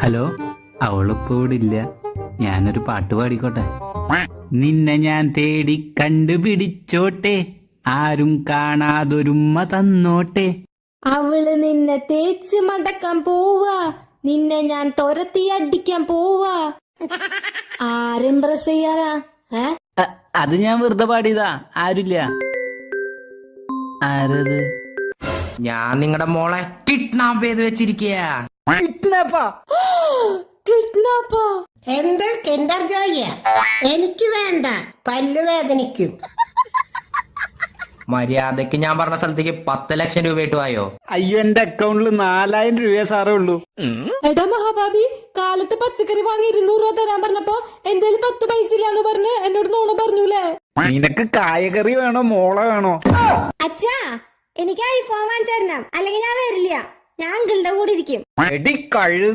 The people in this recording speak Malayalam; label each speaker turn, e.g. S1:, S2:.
S1: ഹലോ, അവളിപ്പോ ഇവിടെ ഇല്ല. ഞാനൊരു പാട്ട് പാടിക്കോട്ടെ. നിന്നെ ഞാൻ തേടി കണ്ടുപിടിച്ചോട്ടെ, ആരും കാണാതൊരുമ്മ തന്നോട്ടെ.
S2: അവള് നിന്നെ തേച്ച് മടക്കാൻ പോവാ, നിന്നെ ഞാൻ തുരത്തി അടിക്കാൻ പോവാ. ആരും പ്രസ് ചെയ്യാറാ?
S1: അത് ഞാൻ വെറുതെ പാടിയതാ, ആരുമില്ല. ആരത്?
S3: ഞാൻ നിങ്ങളുടെ മോളെ കിഡ്നാപ്പ് ചെയ്ത് വെച്ചിരിക്കുക.
S2: കിഡ്നാപ്പാ?
S4: എന്ത് കിൻഡർ ജോയ്? എനിക്ക് വേണ്ട, പല്ലുവേദനിക്കും.
S3: മര്യാദക്ക് ഞാൻ പറഞ്ഞ സ്ഥലത്തേക്ക് 10 ലക്ഷം രൂപ ഇട്ടു ആയോ?
S1: അയ്യോ, എന്റെ അക്കൗണ്ടിൽ 4000 രൂപയെ സാറേ ഉള്ളൂ.
S2: എടാ മഹാഭാബി, കാലത്ത് പച്ചക്കറി വാങ്ങി 200 രൂപ തരാൻ പറഞ്ഞപ്പോ എന്തേലും 10 പൈസ ഇല്ലാന്ന് പറഞ്ഞ് എന്നോട് നോണ പറഞ്ഞൂലേ?
S1: നിനക്ക് കായകറി വേണോ മോള വേണോ?
S2: അച്ഛാ, എനിക്ക് ഐഫോൺ വാങ്ങിച്ചു തരണം, അല്ലെങ്കിൽ ഞാൻ വരില്ല. ഞാൻ അങ്കിളുടെ കൂടെ ഇരിക്കും.
S1: എടി കഴുത.